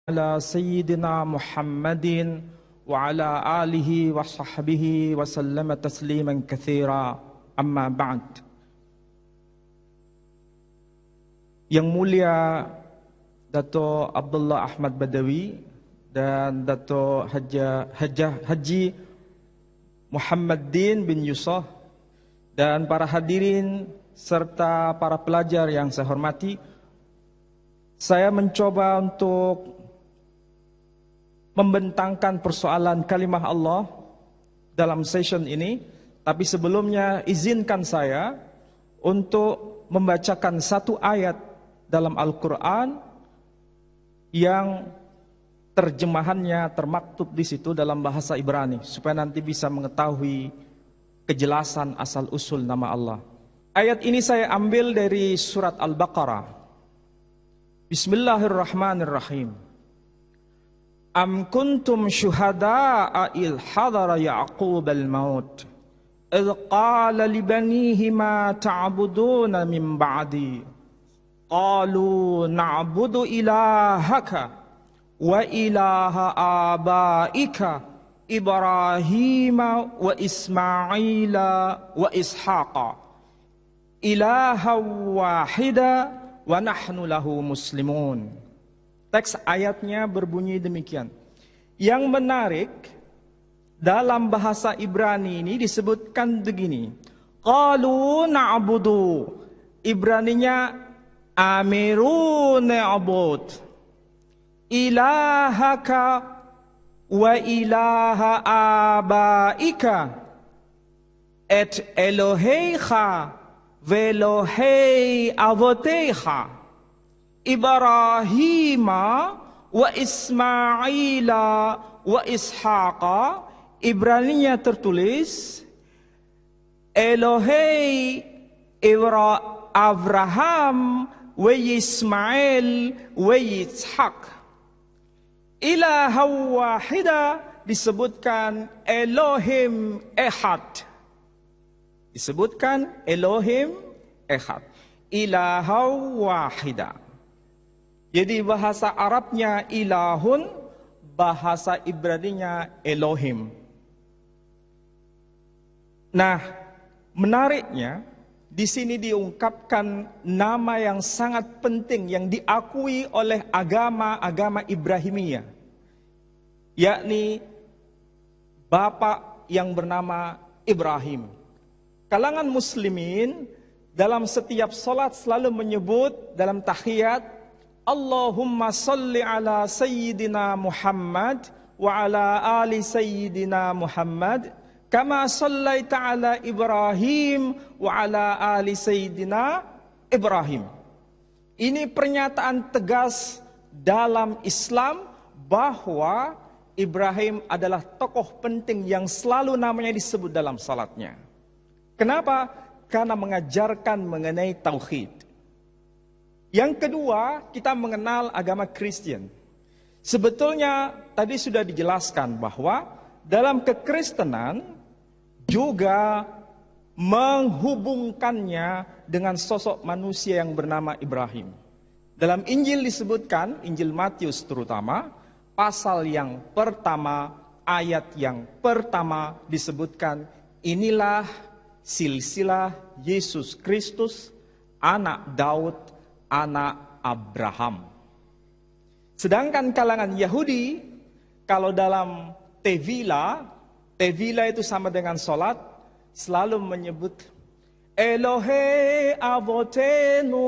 ala sayyidina Muhammadin wa ala alihi wa sahbihi wa sallama tasliman katsira, amma ba'd. Yang mulia Dato' Abdullah Ahmad Badawi dan Dato' Haji Muhammaddin bin Yusuf dan para hadirin serta para pelajar yang saya hormati, saya mencoba untuk membentangkan persoalan kalimah Allah dalam session ini. Tapi sebelumnya izinkan saya untuk membacakan satu ayat dalam Al-Quran yang terjemahannya termaktub di situ dalam bahasa Ibrani, supaya nanti bisa mengetahui kejelasan asal-usul nama Allah. Ayat ini saya ambil dari surat Al-Baqarah. Bismillahirrahmanirrahim. Am kuntum syuhada'a il hadara Ya'qub al-maut idh qala li banihi ma ta'buduna min ba'di qalu na'budu ilahaka wa ilaha abaika Ibrahim wa Ismaila wa Ishaqa ilaha wahida wa nahnu lahu muslimun. Teks ayatnya berbunyi demikian. Yang menarik, dalam bahasa Ibrani ini disebutkan begini. Qalu na'budu. Ibraninya amiru na'bud. Ilahaka wa ilaha abaika. Et Eloheicha velohei avoteicha. Ibrahim wa Ismaila wa Ishaqa. Ibraninya tertulis Elohei Abraham wa Ismail wa Ishaq. Ilaha wahida disebutkan Elohim Ehad. Disebutkan Elohim Ehad. Ilaha wahida. Jadi bahasa Arabnya ilahun, bahasa Ibraninya Elohim. Nah, menariknya di sini diungkapkan nama yang sangat penting yang diakui oleh agama Ibrahimiyah, yakni Bapak yang bernama Ibrahim. Kalangan muslimin dalam setiap salat selalu menyebut dalam tahiyat, Allahumma salli ala sayyidina Muhammad wa ala ali sayyidina Muhammad kama sallaita ala Ibrahim wa ala ali sayyidina Ibrahim. Ini pernyataan tegas dalam Islam bahwa Ibrahim adalah tokoh penting yang selalu namanya disebut dalam salatnya. Kenapa? Karena mengajarkan mengenai tauhid. Yang kedua, kita mengenal agama Kristen. Sebetulnya tadi sudah dijelaskan bahwa dalam kekristenan juga menghubungkannya dengan sosok manusia yang bernama Ibrahim. Dalam Injil disebutkan, Injil Matius terutama, pasal yang pertama, ayat yang pertama disebutkan, inilah silsilah Yesus Kristus, anak Daud, anak Abraham. Sedangkan kalangan Yahudi, kalau dalam Tevila itu sama dengan solat, selalu menyebut Elohe Avotenu,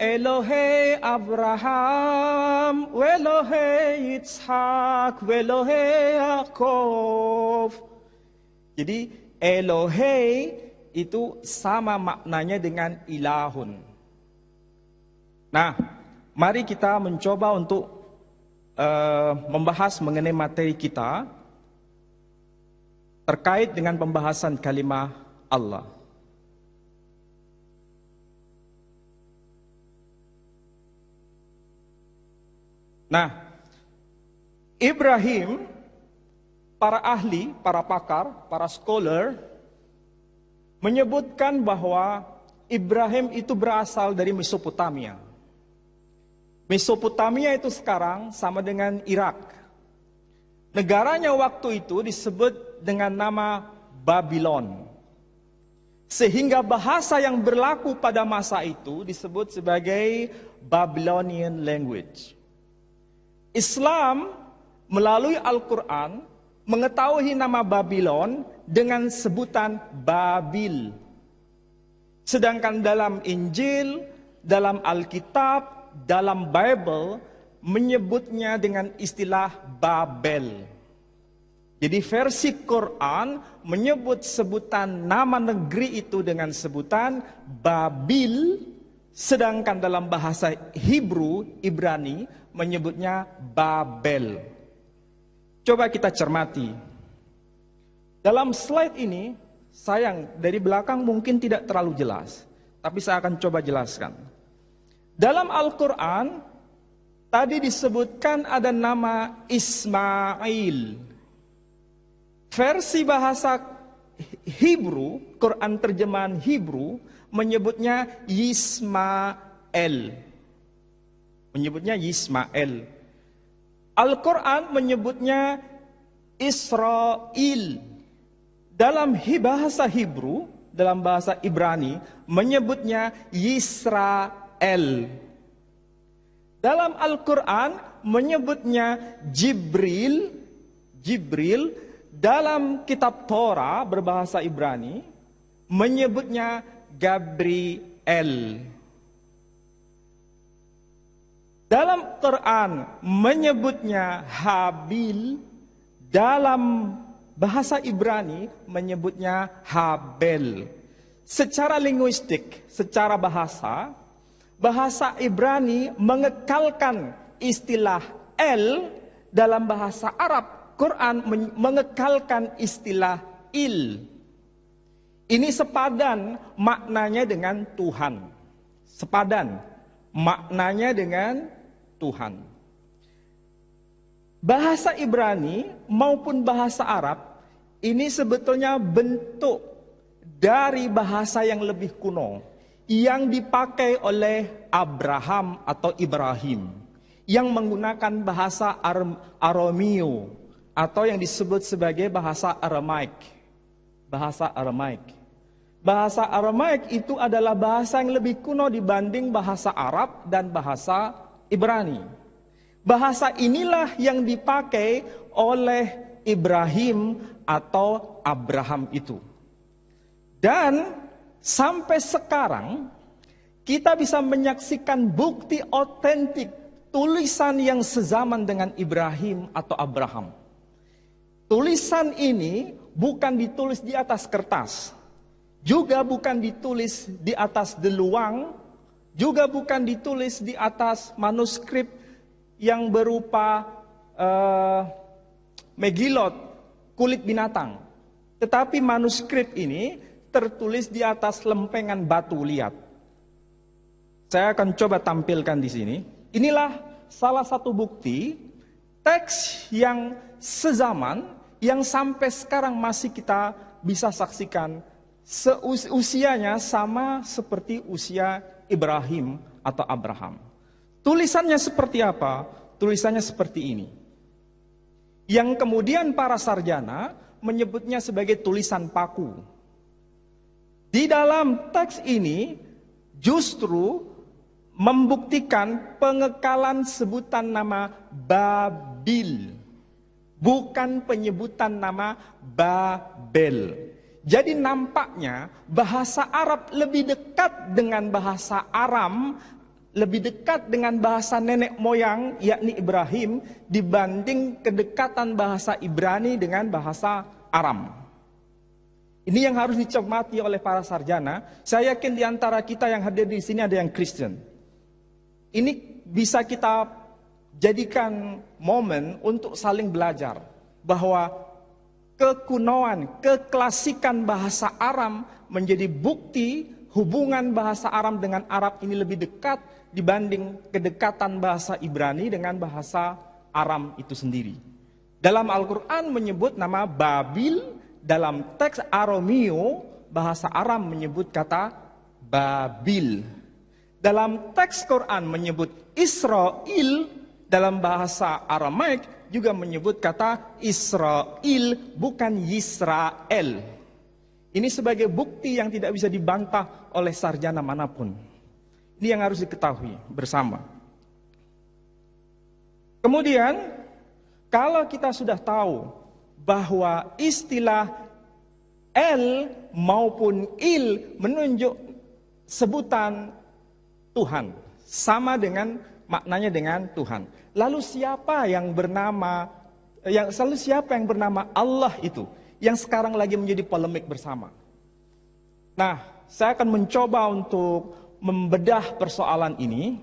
Elohe Abraham, Elohe Yitzhak, Elohe Yaakov. Jadi Elohe itu sama maknanya dengan ilahun. Nah, mari kita mencoba untuk membahas mengenai materi kita terkait dengan pembahasan kalimah Allah. Nah, Ibrahim, para ahli, para pakar, para scholar menyebutkan bahwa Ibrahim itu berasal dari Mesopotamia. Mesopotamia itu sekarang sama dengan Irak. Negaranya waktu itu disebut dengan nama Babylon. Sehingga bahasa yang berlaku pada masa itu disebut sebagai Babylonian language. Islam melalui Al-Quran mengetahui nama Babylon dengan sebutan Babil. Sedangkan dalam Injil, dalam Alkitab, dalam Bible menyebutnya dengan istilah Babel. Jadi versi Quran menyebut sebutan nama negeri itu dengan sebutan Babil, sedangkan dalam bahasa Hebrew, Ibrani menyebutnya Babel. Coba kita cermati. Dalam slide ini, sayang dari belakang mungkin tidak terlalu jelas, tapi saya akan coba jelaskan. Dalam Al-Quran, tadi disebutkan ada nama Ismail. Versi bahasa Hebrew, Quran terjemahan Hebrew, menyebutnya Yismael. Menyebutnya Yismael. Al-Quran menyebutnya Israel. Dalam bahasa Hebrew, dalam bahasa Ibrani, menyebutnya Yisrael. Dalam Al-Quran menyebutnya Jibril. Dalam kitab Torah berbahasa Ibrani menyebutnya Gabriel. Dalam Quran menyebutnya Habil. Dalam bahasa Ibrani menyebutnya Habel. Secara linguistik, secara bahasa Ibrani mengekalkan istilah el. Dalam bahasa Arab Quran mengekalkan istilah il. Ini sepadan maknanya dengan Tuhan. Sepadan maknanya dengan Tuhan. Bahasa Ibrani maupun bahasa Arab ini sebetulnya bentuk dari bahasa yang lebih kuno yang dipakai oleh Abraham atau Ibrahim yang menggunakan bahasa Arameo atau yang disebut sebagai bahasa Aramaik. Bahasa Aramaik. Bahasa Aramaik itu adalah bahasa yang lebih kuno dibanding bahasa Arab dan bahasa Ibrani. Bahasa inilah yang dipakai oleh Ibrahim atau Abraham itu. Dan sampai sekarang kita bisa menyaksikan bukti otentik tulisan yang sezaman dengan Ibrahim atau Abraham. Tulisan ini bukan ditulis di atas kertas, juga bukan ditulis di atas deluang, juga bukan ditulis di atas manuskrip yang berupa megilot, kulit binatang. Tetapi manuskrip ini tertulis di atas lempengan batu, lihat. Saya akan coba tampilkan di sini. Inilah salah satu bukti teks yang sezaman yang sampai sekarang masih kita bisa saksikan. Usianya sama seperti usia Ibrahim atau Abraham. Tulisannya seperti apa? Tulisannya seperti ini. Yang kemudian para sarjana menyebutnya sebagai tulisan paku. Di dalam teks ini justru membuktikan pengekalan sebutan nama Babil, bukan penyebutan nama Babel. Jadi nampaknya bahasa Arab lebih dekat dengan bahasa Aram, lebih dekat dengan bahasa nenek moyang yakni Ibrahim dibanding kedekatan bahasa Ibrani dengan bahasa Aram. Ini yang harus dicermati oleh para sarjana. Saya yakin di antara kita yang hadir di sini ada yang Kristen. Ini bisa kita jadikan momen untuk saling belajar bahwa kekunoan, keklasikan bahasa Aram menjadi bukti hubungan bahasa Aram dengan Arab ini lebih dekat dibanding kedekatan bahasa Ibrani dengan bahasa Aram itu sendiri. Dalam Al-Quran menyebut nama Babil, dalam teks Arameo bahasa Aram menyebut kata Babil. dalam teks Quran menyebut Israel, dalam bahasa Aramaik juga menyebut kata Israel, bukan Yisrael. Ini sebagai bukti yang tidak bisa dibantah oleh sarjana manapun. Ini yang harus diketahui bersama. Kemudian, kalau kita sudah tahu bahwa istilah El maupun Il menunjuk sebutan Tuhan, sama dengan maknanya dengan Tuhan. Lalu siapa yang bernama Allah itu, yang sekarang lagi menjadi polemik bersama? Nah, saya akan mencoba untuk membedah persoalan ini,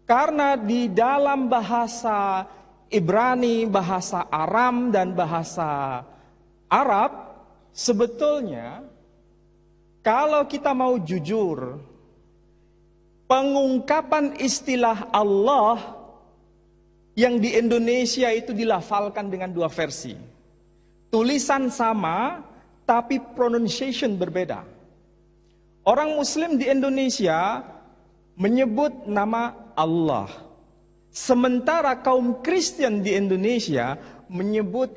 karena di dalam bahasa Ibrani, bahasa Aram, dan bahasa Arab, sebetulnya kalau kita mau jujur, pengungkapan istilah Allah yang di Indonesia itu dilafalkan dengan dua versi. Tulisan sama, tapi pronunciation berbeda. Orang Muslim di Indonesia menyebut nama Allah. Sementara kaum Kristen di Indonesia menyebut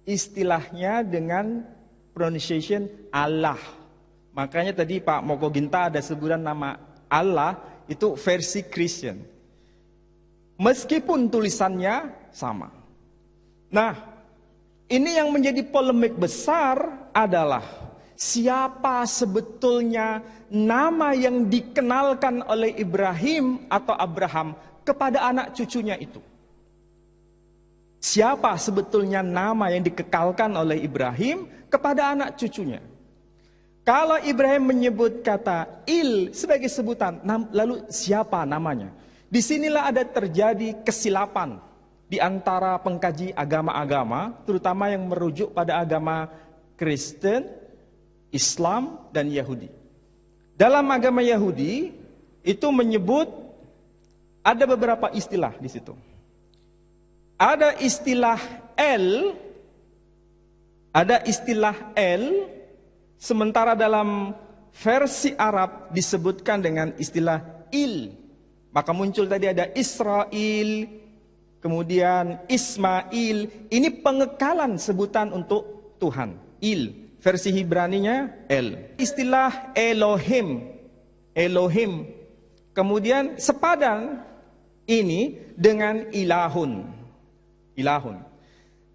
istilahnya dengan pronunciation Allah. Makanya tadi Pak Moko Ginta ada sebutan nama Allah, itu versi Kristen. Meskipun tulisannya sama. Nah, ini yang menjadi polemik besar adalah siapa sebetulnya nama yang dikenalkan oleh Ibrahim atau Abraham kepada anak cucunya itu. Siapa sebetulnya nama yang dikekalkan oleh Ibrahim kepada anak cucunya? Kalau Ibrahim menyebut kata Il sebagai sebutan, lalu siapa namanya? Disinilah ada terjadi kesilapan di antara pengkaji agama-agama, terutama yang merujuk pada agama Kristen, Islam, dan Yahudi. Dalam agama Yahudi itu menyebut ada beberapa istilah di situ. Ada istilah El, sementara dalam versi Arab disebutkan dengan istilah Il. Maka muncul tadi ada Israel, kemudian Ismail. Ini pengekalan sebutan untuk Tuhan, Il. Versi Ibraninya El. Istilah Elohim. Kemudian sepadan ini dengan ilahun.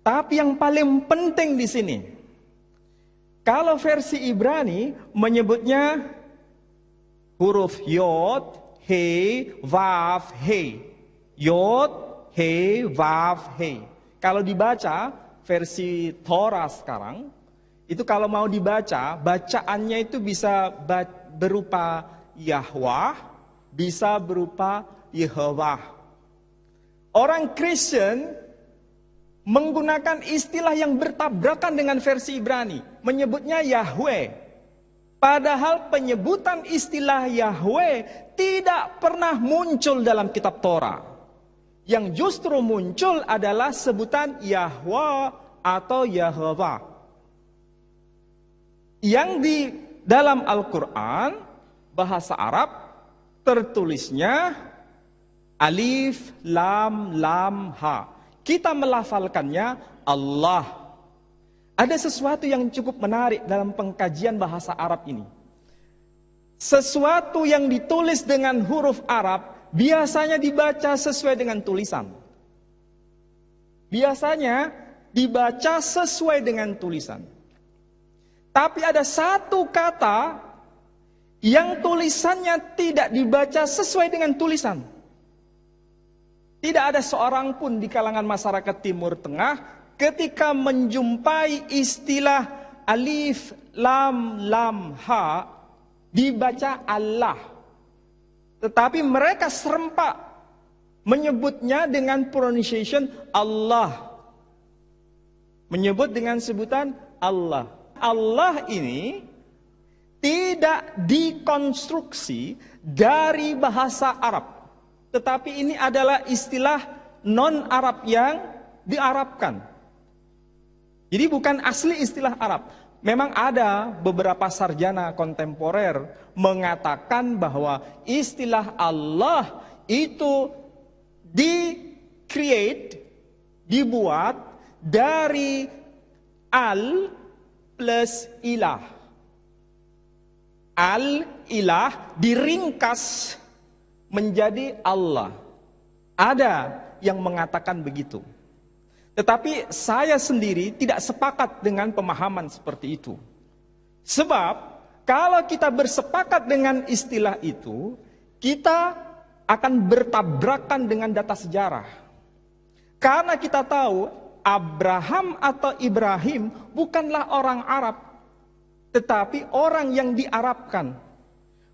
Tapi yang paling penting di sini, kalau versi Ibrani menyebutnya huruf Yod, He, Vav, He. Yod, He, Vav, He. Kalau dibaca versi Torah sekarang, itu kalau mau dibaca, bacaannya itu bisa berupa Yahwah, bisa berupa Yehovah. Orang Kristen menggunakan istilah yang bertabrakan dengan versi Ibrani, menyebutnya Yahweh. Padahal penyebutan istilah Yahweh tidak pernah muncul dalam kitab Torah. Yang justru muncul adalah sebutan Yahweh atau Yehovah. Yang di dalam Al-Quran, bahasa Arab, tertulisnya Alif, Lam, Lam, Ha. Kita melafalkannya Allah. Ada sesuatu yang cukup menarik dalam pengkajian bahasa Arab ini. Sesuatu yang ditulis dengan huruf Arab biasanya dibaca sesuai dengan tulisan. Biasanya dibaca sesuai dengan tulisan. Tapi ada satu kata yang tulisannya tidak dibaca sesuai dengan tulisan. Tidak ada seorang pun di kalangan masyarakat Timur Tengah ketika menjumpai istilah Alif, Lam, Lam, Ha dibaca Allah. Tetapi mereka serempak menyebutnya dengan pronunciation Allah. Menyebut dengan sebutan Allah. Allah ini tidak dikonstruksi dari bahasa Arab. Tetapi ini adalah istilah non-Arab yang diarabkan. Jadi bukan asli istilah Arab. memang ada beberapa sarjana kontemporer mengatakan bahwa istilah Allah itu dibuat dari al plus ilah. Al-ilah diringkas menjadi Allah. Ada yang mengatakan begitu. Tetapi saya sendiri tidak sepakat dengan pemahaman seperti itu. Sebab kalau kita bersepakat dengan istilah itu, kita akan bertabrakan dengan data sejarah. Karena kita tahu Abraham atau Ibrahim bukanlah orang Arab, tetapi orang yang diarabkan.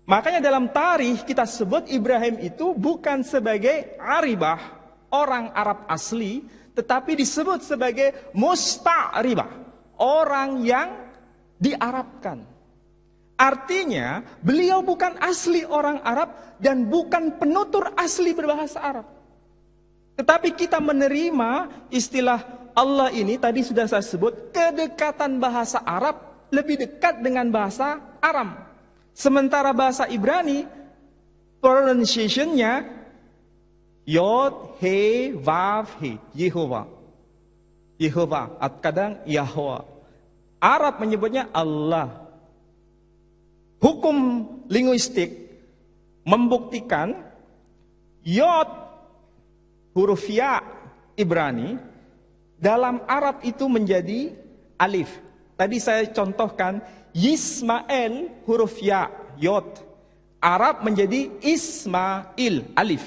Makanya dalam tarikh kita sebut Ibrahim itu bukan sebagai Aribah, orang Arab asli, tetapi disebut sebagai Musta'ribah, orang yang diarabkan. Artinya beliau bukan asli orang Arab dan bukan penutur asli berbahasa Arab. Tetapi kita menerima istilah Allah ini, tadi sudah saya sebut, kedekatan bahasa Arab lebih dekat dengan bahasa Aram. Sementara bahasa Ibrani, pronunciation-nya Yod, He, Vav, He, Yehova. Yehova, kadang Yahwa. Arab menyebutnya Allah. Hukum linguistik membuktikan Yod, huruf Ya Ibrani, dalam Arab itu menjadi alif. Tadi saya contohkan, Yismael, huruf Ya, Yod. Arab menjadi Ismail, alif.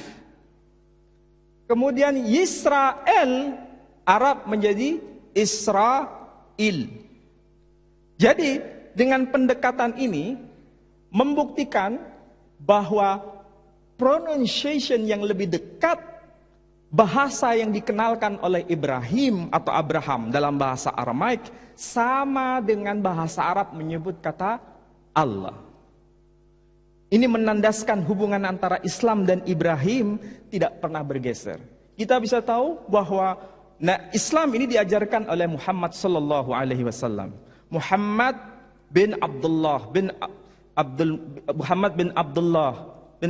Kemudian Yisrael, Arab menjadi Israel. Jadi dengan pendekatan ini membuktikan bahwa pronunciation yang lebih dekat bahasa yang dikenalkan oleh Ibrahim atau Abraham dalam bahasa Aramaik sama dengan bahasa Arab menyebut kata Allah. Ini menandaskan hubungan antara Islam dan Ibrahim tidak pernah bergeser. Kita bisa tahu bahwa Islam ini diajarkan oleh Muhammad sallallahu alaihi wasallam. Muhammad bin Abdullah bin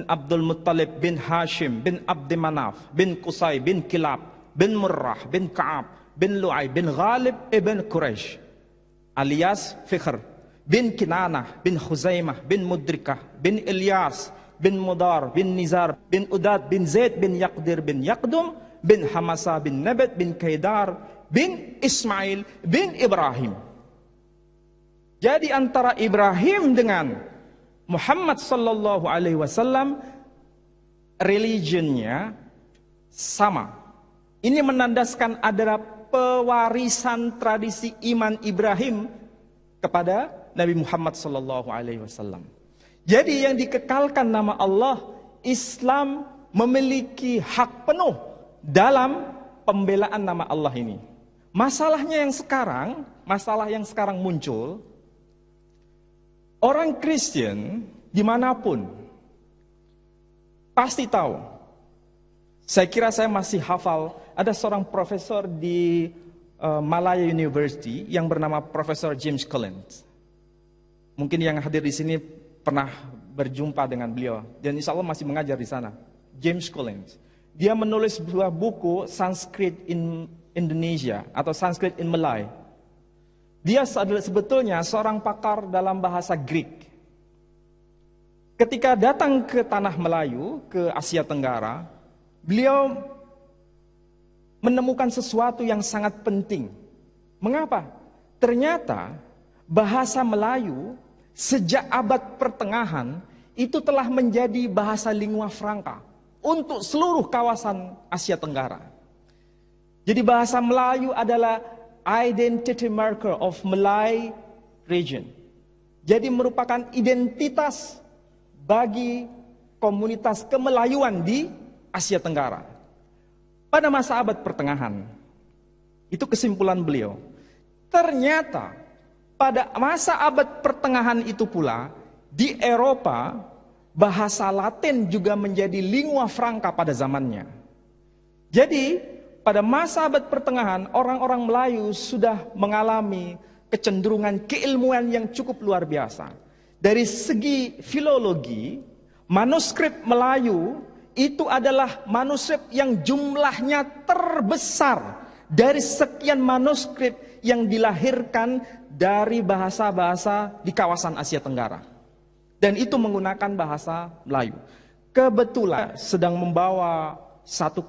Abdul Muttalib bin Hashim bin Abdi Manaf bin Qusay bin Kilab bin Murrah bin Ka'ab bin Lu'ay bin Ghalib ibn Quraisy alias Fikhr bin Kinanah bin Khuzaimah bin Mudrikah bin Ilyas bin Mudar bin Nizar bin Udad bin Zaid bin Yaqdir bin Yaqdum bin Hamasa bin Nabat bin Kaidar bin Ismail bin Ibrahim. Jadi antara Ibrahim dengan Muhammad sallallahu alaihi wasallam religionnya sama. Ini menandaskan ada pewarisan tradisi iman Ibrahim kepada Nabi Muhammad sallallahu alaihi wasallam. Jadi yang dikekalkan nama Allah, Islam memiliki hak penuh dalam pembelaan nama Allah ini. Masalah yang sekarang muncul, orang Kristen dimanapun pasti tahu. Saya kira saya masih hafal, ada seorang profesor di Malaya University yang bernama Profesor James Collins. Mungkin yang hadir di sini pernah berjumpa dengan beliau dan insya Allah masih mengajar di sana. James Collins. Dia menulis sebuah buku Sanskrit in Indonesia atau Sanskrit in Malay. Dia sebetulnya seorang pakar dalam bahasa Greek. Ketika datang ke tanah Melayu, ke Asia Tenggara, beliau menemukan sesuatu yang sangat penting. Mengapa? Ternyata bahasa Melayu sejak abad pertengahan itu telah menjadi bahasa lingua franca untuk seluruh kawasan Asia Tenggara. Jadi bahasa Melayu adalah identity marker of Malay region. Jadi merupakan identitas bagi komunitas kemelayuan di Asia Tenggara. Pada masa abad pertengahan, itu kesimpulan beliau. Ternyata pada masa abad pertengahan itu pula, di Eropa, bahasa Latin juga menjadi lingua franca pada zamannya. Jadi, pada masa abad pertengahan, orang-orang Melayu sudah mengalami kecenderungan keilmuan yang cukup luar biasa. Dari segi filologi, manuskrip Melayu itu adalah manuskrip yang jumlahnya terbesar dari sekian manuskrip yang dilahirkan dari bahasa-bahasa di kawasan Asia Tenggara. Dan itu menggunakan bahasa Melayu. Kebetulan sedang membawa satu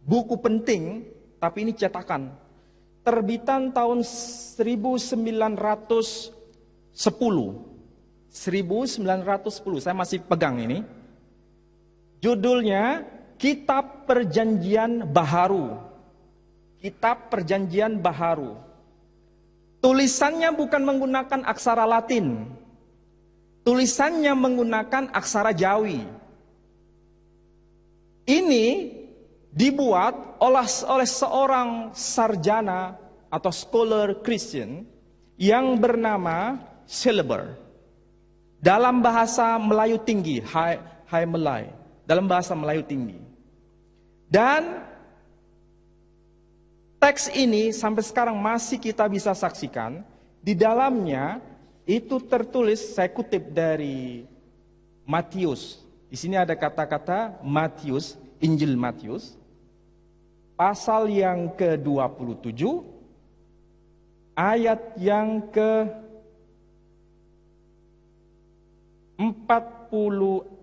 buku penting, tapi ini cetakan. Terbitan tahun 1910. 1910, saya masih pegang ini. Judulnya Kitab Perjanjian Baharu. Kitab Perjanjian Baharu. Tulisannya bukan menggunakan aksara Latin. Tulisannya menggunakan aksara Jawi. Ini dibuat oleh seorang sarjana atau scholar Christian yang bernama Celeber. Dalam bahasa Melayu tinggi, Hai Melay. Dalam bahasa Melayu tinggi. Dan teks ini sampai sekarang masih kita bisa saksikan. Di dalamnya itu tertulis, saya kutip dari Matius. Di sini ada kata-kata Matius, Injil Matius. Pasal yang ke-27, ayat yang ke-46.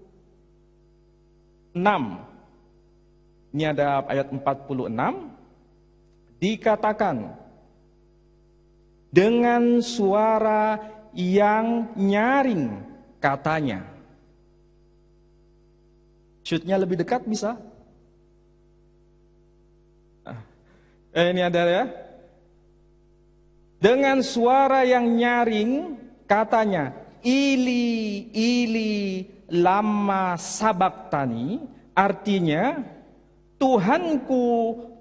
Ini ada ayat 46. Dikatakan, dengan suara yang nyaring katanya. Shootnya lebih dekat bisa? Ini ada ya. Dengan suara yang nyaring katanya, Ili, Ili, lama sabaktani, artinya, Tuhanku,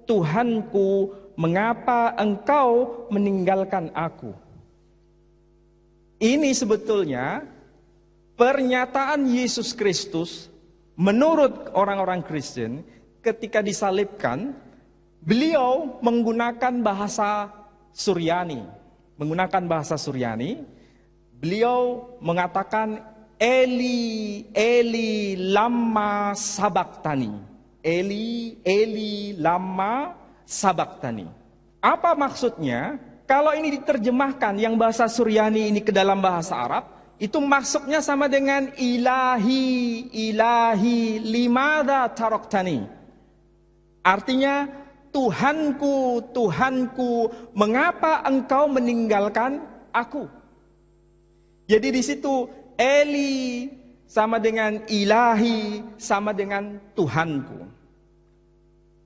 Tuhanku, mengapa engkau meninggalkan aku? Ini sebetulnya pernyataan Yesus Kristus menurut orang-orang Kristen ketika disalibkan, beliau menggunakan bahasa Suryani. Menggunakan bahasa Suryani, beliau mengatakan Eli, Eli, lama sabaktani. Eli, Eli, lama sabaktani. Apa maksudnya? Kalau ini diterjemahkan yang bahasa Suryani ini ke dalam bahasa Arab, itu maksudnya sama dengan ilahi, ilahi, limada taroktani. Artinya, Tuhanku, Tuhanku, mengapa engkau meninggalkan aku? Jadi di situ Eli sama dengan ilahi, sama dengan Tuhanku.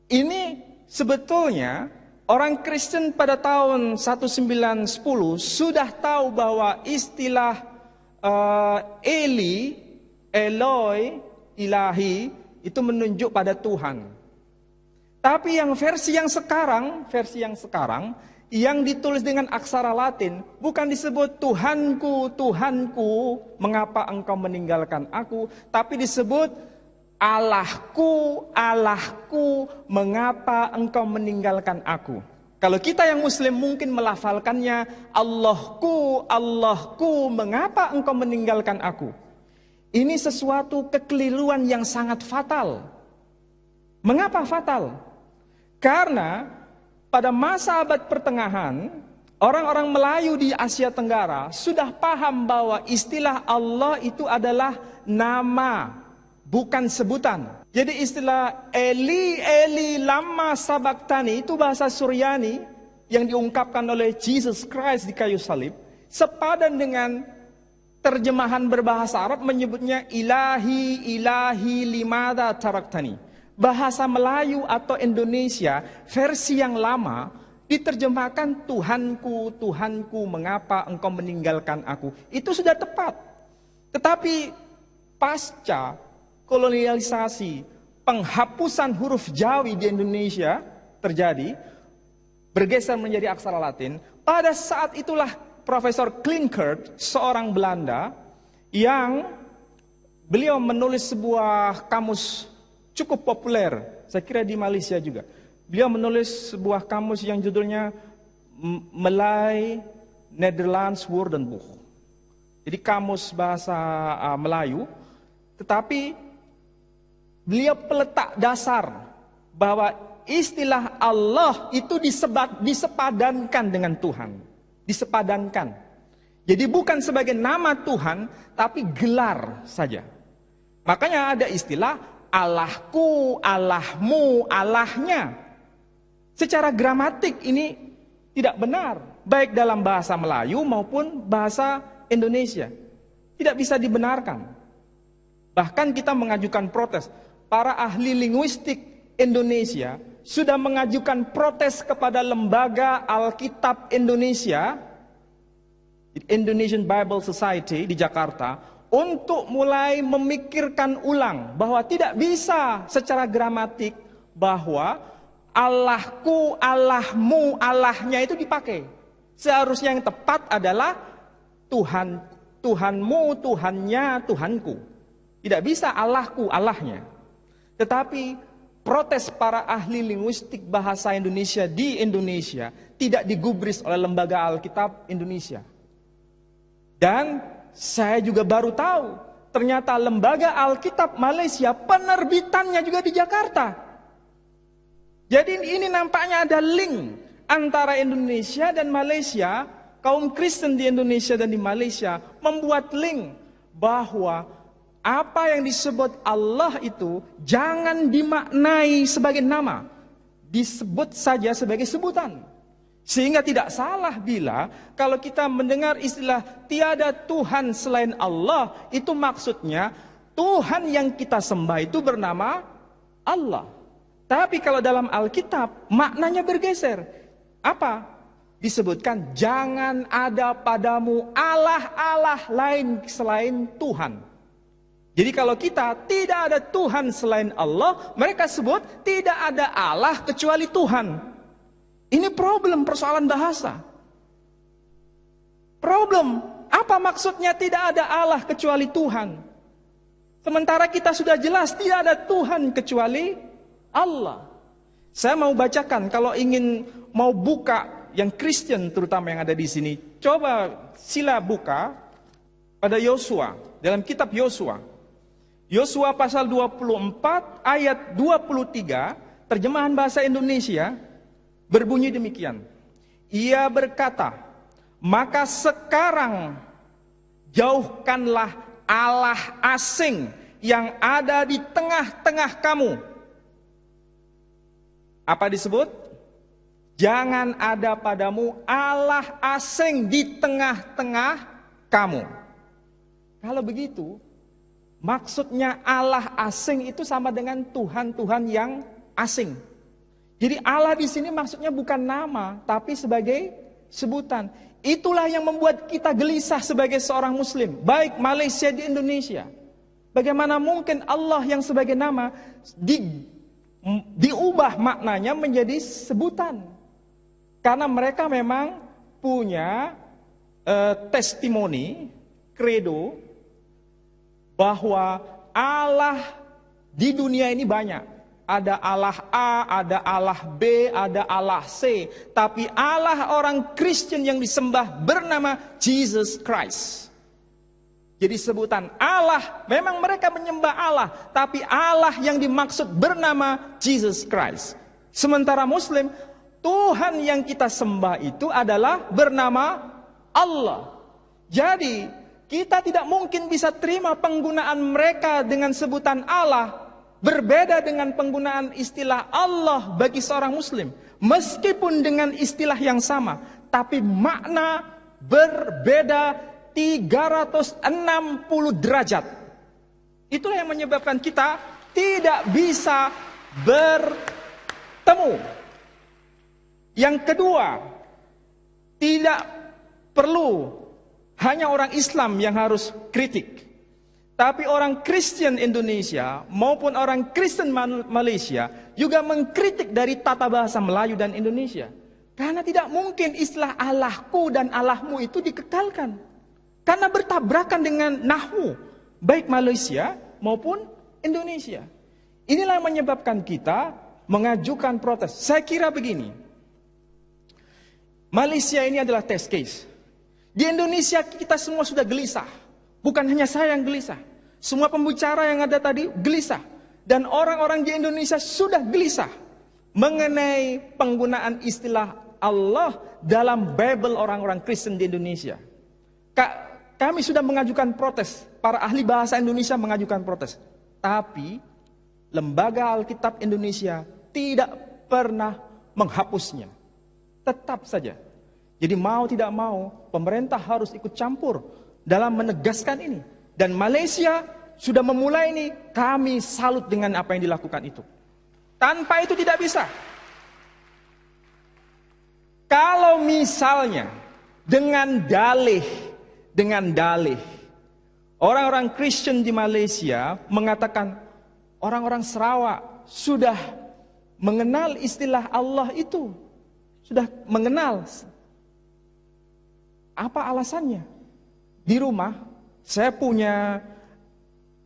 Ini sebetulnya orang Kristen pada tahun 1910 sudah tahu bahwa istilah Eli, Eloi, ilahi itu menunjuk pada Tuhan. Tapi yang versi yang sekarang yang ditulis dengan aksara Latin bukan disebut Tuhanku, Tuhanku, mengapa engkau meninggalkan aku, tapi disebut Allahku, Allahku, mengapa engkau meninggalkan aku. Kalau kita yang Muslim mungkin melafalkannya Allahku, Allahku, mengapa engkau meninggalkan aku. Ini sesuatu kekeliruan yang sangat fatal. Mengapa fatal? Karena pada masa abad pertengahan, orang-orang Melayu di Asia Tenggara sudah paham bahwa istilah Allah itu adalah nama, bukan sebutan. Jadi istilah Eli, Eli, lama sabaktani itu bahasa Suryani yang diungkapkan oleh Jesus Christ di kayu salib. Sepadan dengan terjemahan berbahasa Arab menyebutnya ilahi, ilahi, limada taraktani. Bahasa Melayu atau Indonesia versi yang lama diterjemahkan Tuhanku, Tuhanku, mengapa engkau meninggalkan aku. Itu sudah tepat. Tetapi pasca kolonialisasi, penghapusan huruf Jawi di Indonesia terjadi, bergeser menjadi aksara Latin. Pada saat itulah Profesor Klinkert, seorang Belanda, yang beliau menulis sebuah kamus cukup populer, saya kira di Malaysia juga. Beliau menulis sebuah kamus yang judulnya Malay Nederlands Woordenboek. Jadi kamus bahasa Melayu, tetapi beliau peletak dasar bahwa istilah Allah itu disepadankan dengan Tuhan. Disepadankan. Jadi bukan sebagai nama Tuhan, tapi gelar saja. Makanya ada istilah Allahku, Allahmu, Allahnya. Secara gramatik ini tidak benar. Baik dalam bahasa Melayu maupun bahasa Indonesia. Tidak bisa dibenarkan. Bahkan kita mengajukan protes. Para ahli linguistik Indonesia sudah mengajukan protes kepada lembaga Alkitab Indonesia, Indonesian Bible Society di Jakarta, untuk mulai memikirkan ulang bahwa tidak bisa secara gramatik bahwa Allahku, Allahmu, Allahnya itu dipakai. Seharusnya yang tepat adalah Tuhan, Tuhanmu, Tuhannya, Tuhanku. Tidak bisa Allahku, Allahnya. Tetapi protes para ahli linguistik bahasa Indonesia di Indonesia tidak digubris oleh lembaga Alkitab Indonesia. Dan saya juga baru tahu, ternyata lembaga Alkitab Malaysia penerbitannya juga di Jakarta. Jadi ini nampaknya ada link antara Indonesia dan Malaysia. Kaum Kristen di Indonesia dan di Malaysia membuat link bahwa apa yang disebut Allah itu jangan dimaknai sebagai nama, disebut saja sebagai sebutan. Sehingga tidak salah bila kalau kita mendengar istilah tiada Tuhan selain Allah, itu maksudnya Tuhan yang kita sembah itu bernama Allah. Tapi kalau dalam Alkitab maknanya bergeser. Apa? Disebutkan jangan ada padamu Allah-Allah lain selain Tuhan. Jadi kalau kita tidak ada Tuhan selain Allah, mereka sebut tidak ada Allah kecuali Tuhan. Ini problem persoalan bahasa. Problem, apa maksudnya tidak ada Allah kecuali Tuhan? Sementara kita sudah jelas tidak ada Tuhan kecuali Allah. Saya mau bacakan, kalau ingin mau buka yang Kristen terutama yang ada di sini, coba sila buka pada Yosua, dalam kitab Yosua. Yosua pasal 24 ayat 23, terjemahan bahasa Indonesia berbunyi demikian. Ia berkata, maka sekarang jauhkanlah Allah asing yang ada di tengah-tengah kamu. Apa disebut? Jangan ada padamu Allah asing di tengah-tengah kamu. Kalau begitu, maksudnya Allah asing itu sama dengan Tuhan-Tuhan yang asing. Jadi Allah di sini maksudnya bukan nama, tapi sebagai sebutan. Itulah yang membuat kita gelisah sebagai seorang Muslim, baik Malaysia di Indonesia. Bagaimana mungkin Allah yang sebagai nama diubah maknanya menjadi sebutan? Karena mereka memang punya testimoni, credo, bahwa Allah di dunia ini banyak. Ada Allah A, ada Allah B, ada Allah C. Tapi Allah orang Kristen yang disembah bernama Jesus Christ. Jadi sebutan Allah, memang mereka menyembah Allah. Tapi Allah yang dimaksud bernama Jesus Christ. Sementara Muslim, Tuhan yang kita sembah itu adalah bernama Allah. Jadi kita tidak mungkin bisa terima penggunaan mereka dengan sebutan Allah berbeda dengan penggunaan istilah Allah bagi seorang Muslim. Meskipun dengan istilah yang sama, tapi makna berbeda 360 derajat. Itulah yang menyebabkan kita tidak bisa bertemu. Yang kedua, tidak perlu hanya orang Islam yang harus kritik. Tapi orang Kristen Indonesia maupun orang Kristen Malaysia juga mengkritik dari tata bahasa Melayu dan Indonesia. Karena tidak mungkin istilah Allahku dan Allahmu itu dikekalkan. Karena bertabrakan dengan nahwu, baik Malaysia maupun Indonesia. Inilah yang menyebabkan kita mengajukan protes. Saya kira begini, Malaysia ini adalah test case. Di Indonesia kita semua sudah gelisah. Bukan hanya saya yang gelisah. Semua pembicara yang ada tadi gelisah. Dan orang-orang di Indonesia sudah gelisah mengenai penggunaan istilah Allah dalam Bible orang-orang Kristen di Indonesia. Kami sudah mengajukan protes. Para ahli bahasa Indonesia mengajukan protes. Tapi Lembaga Alkitab Indonesia tidak pernah menghapusnya. Tetap saja. Jadi mau tidak mau, pemerintah harus ikut campur dalam menegaskan ini. Dan Malaysia sudah memulai ini, kami salut dengan apa yang dilakukan itu. Tanpa itu tidak bisa. Kalau misalnya dengan dalih, orang-orang Kristen di Malaysia mengatakan orang-orang Sarawak sudah mengenal istilah Allah itu, sudah mengenal. Apa alasannya? Di rumah saya punya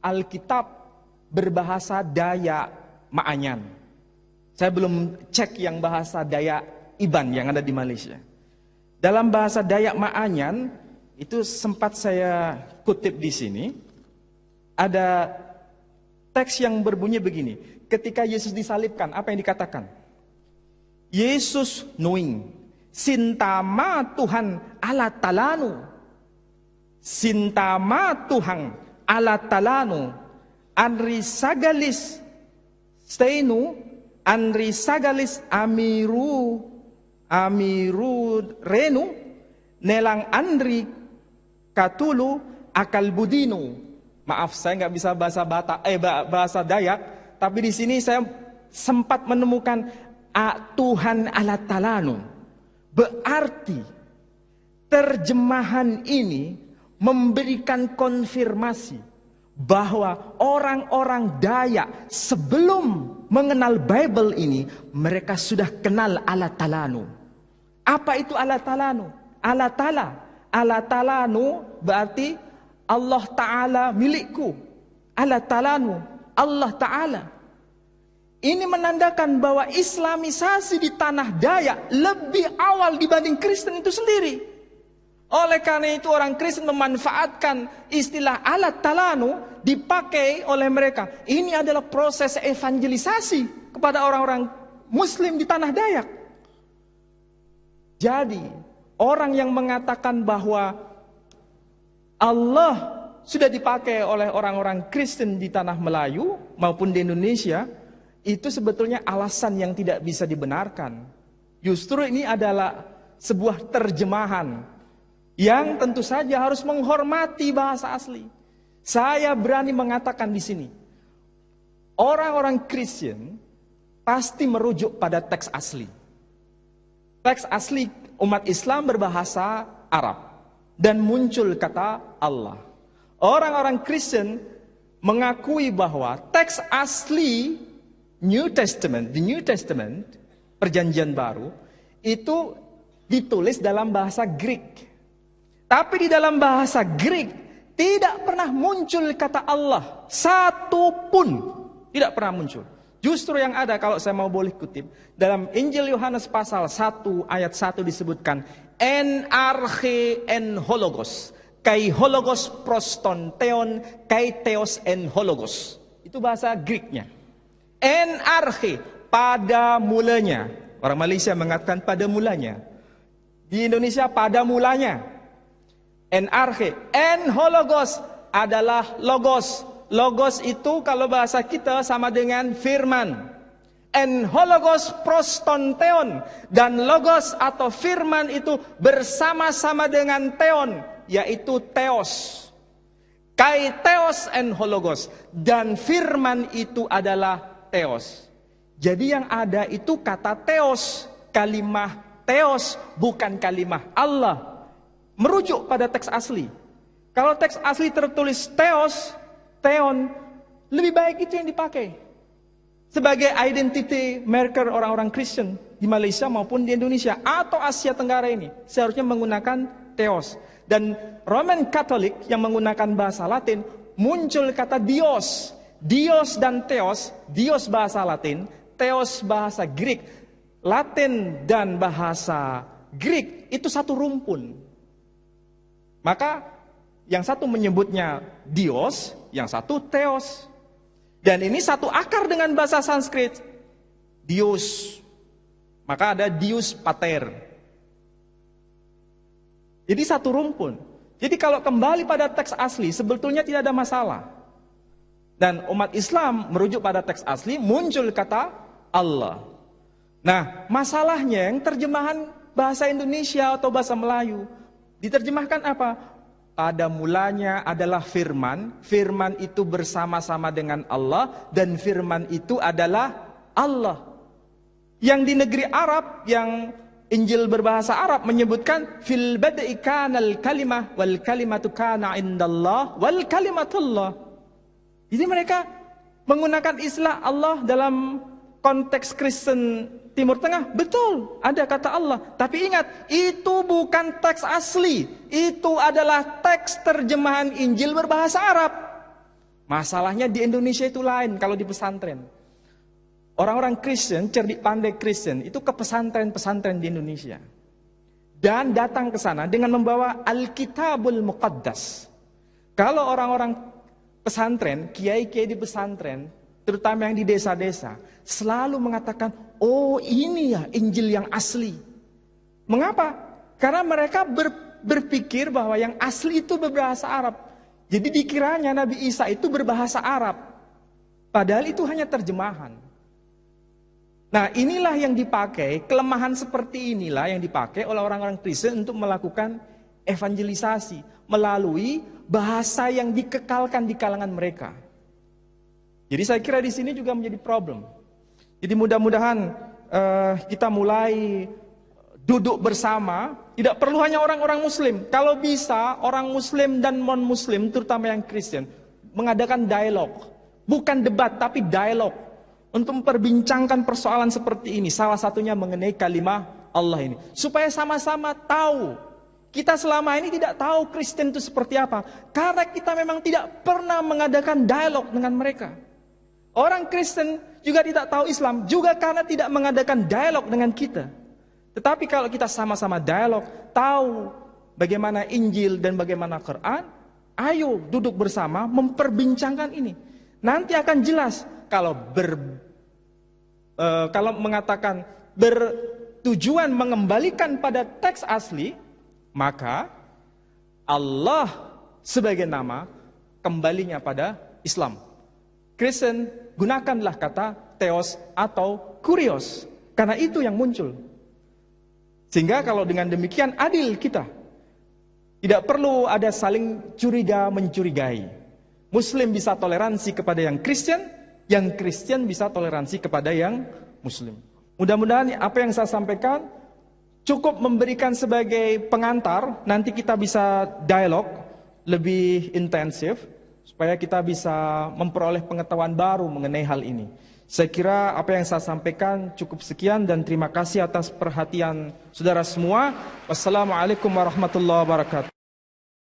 Alkitab berbahasa Dayak Maanyan. Saya belum cek yang bahasa Dayak Iban yang ada di Malaysia. Dalam bahasa Dayak Maanyan itu sempat saya kutip di sini. Ada teks yang berbunyi begini. Ketika Yesus disalibkan, apa yang dikatakan? Yesus knowing sintama Tuhan ala talanu. Sintama Tuhan ala talanu anri sagalis steinu anri sagalis amiru renu nelang andri katulu akal budinu. Maaf, saya nggak bisa bahasa Dayak, tapi di sini saya sempat menemukan Tuhan ala talanu. Berarti terjemahan ini memberikan konfirmasi bahwa orang-orang Dayak sebelum mengenal Bible ini, mereka sudah kenal ala talanu. Apa itu ala talanu? Ala talanu berarti Allah Ta'ala milikku. Ala talanu, Allah Ta'ala. Ini menandakan bahwa Islamisasi di tanah Dayak lebih awal dibanding Kristen itu sendiri. Oleh karena itu orang Kristen memanfaatkan istilah alat talanu dipakai oleh mereka. Ini adalah proses evangelisasi kepada orang-orang Muslim di tanah Dayak. Jadi orang yang mengatakan bahwa Allah sudah dipakai oleh orang-orang Kristen di tanah Melayu maupun di Indonesia, itu sebetulnya alasan yang tidak bisa dibenarkan. Justru ini adalah sebuah terjemahan yang tentu saja harus menghormati bahasa asli. Saya berani mengatakan di sini, orang-orang Kristen pasti merujuk pada teks asli. Teks asli umat Islam berbahasa Arab dan muncul kata Allah. Orang-orang Kristen mengakui bahwa teks asli New Testament, the New Testament, Perjanjian Baru, itu ditulis dalam bahasa Greek. Tapi di dalam bahasa Greek tidak pernah muncul kata Allah satu pun, tidak pernah muncul. Justru yang ada, kalau saya mau boleh kutip, dalam Injil Yohanes pasal 1 ayat 1 disebutkan en arche en hologos, kai hologos proston theon, kai theos en hologos. Itu bahasa Greeknya. En arche, pada mulanya. Orang Malaysia mengatakan pada mulanya. Di Indonesia pada mulanya. En arche, en hologos adalah logos. Logos itu kalau bahasa kita sama dengan firman. En hologos proston theon, dan logos atau firman itu bersama-sama dengan theon, yaitu theos. Kai theos en hologos, dan firman itu adalah theos. Jadi yang ada itu kata theos, kalimah theos, bukan kalimah Allah. Merujuk pada teks asli. Kalau teks asli tertulis theos, theon, lebih baik itu yang dipakai sebagai identity marker orang-orang Kristen di Malaysia maupun di Indonesia atau Asia Tenggara ini. Seharusnya menggunakan theos. Dan Roman Katolik yang menggunakan bahasa Latin, muncul kata Dios. Dios dan theos, Dios bahasa Latin, theos bahasa Greek. Latin dan bahasa Greek itu satu rumpun. Maka yang satu menyebutnya Dios, yang satu Theos. Dan ini satu akar dengan bahasa Sanskrit, Dios. Maka ada Dius Pater. Jadi satu rumpun. Jadi kalau kembali pada teks asli, sebetulnya tidak ada masalah. Dan umat Islam merujuk pada teks asli, muncul kata Allah. Nah, masalahnya yang terjemahan bahasa Indonesia atau bahasa Melayu, diterjemahkan apa? Pada mulanya adalah firman, firman itu bersama-sama dengan Allah, dan firman itu adalah Allah. Yang di negeri Arab, yang Injil berbahasa Arab menyebutkan, fil bad'i kanal kalimah wal kalimatu kana indallah wal kalimatullah. Jadi mereka menggunakan istilah Allah dalam konteks Kristen Timur Tengah, betul, ada kata Allah. Tapi ingat, itu bukan teks asli. Itu adalah teks terjemahan Injil berbahasa Arab. Masalahnya di Indonesia itu lain kalau di pesantren. Orang-orang Kristen, cerdik pandai Kristen, itu ke pesantren-pesantren di Indonesia. Dan datang ke sana dengan membawa Alkitabul Muqaddas. Kalau orang-orang pesantren, kiai-kiai di pesantren, terutama yang di desa-desa, selalu mengatakan, oh ini ya Injil yang asli. Mengapa? Karena mereka berpikir bahwa yang asli itu berbahasa Arab. Jadi dikiranya Nabi Isa itu berbahasa Arab. Padahal itu hanya terjemahan. Nah, inilah yang dipakai, kelemahan seperti inilah yang dipakai oleh orang-orang Kristen untuk melakukan evangelisasi melalui bahasa yang dikekalkan di kalangan mereka. Jadi saya kira di sini juga menjadi problem. Jadi mudah-mudahan kita mulai duduk bersama, tidak perlu hanya orang-orang Muslim. Kalau bisa orang Muslim dan non-Muslim, terutama yang Kristen, mengadakan dialog, bukan debat tapi dialog untuk memperbincangkan persoalan seperti ini. Salah satunya mengenai kalimah Allah ini, supaya sama-sama tahu. Kita selama ini tidak tahu Kristen itu seperti apa, karena kita memang tidak pernah mengadakan dialog dengan mereka. Orang Kristen juga tidak tahu Islam, juga karena tidak mengadakan dialog dengan kita. Tetapi kalau kita sama-sama dialog, tahu bagaimana Injil dan bagaimana Quran, ayo duduk bersama memperbincangkan ini. Nanti akan jelas kalau mengatakan bertujuan mengembalikan pada teks asli, maka Allah sebagai nama kembalinya pada Islam. Kristen gunakanlah kata Theos atau Kurios, karena itu yang muncul. Sehingga kalau dengan demikian adil kita. Tidak perlu ada saling curiga mencurigai. Muslim bisa toleransi kepada yang Kristen bisa toleransi kepada yang Muslim. Mudah-mudahan apa yang saya sampaikan cukup memberikan sebagai pengantar, nanti kita bisa dialog lebih intensif, supaya kita bisa memperoleh pengetahuan baru mengenai hal ini. Saya kira apa yang saya sampaikan cukup sekian, dan terima kasih atas perhatian saudara semua. Wassalamualaikum warahmatullahi wabarakatuh.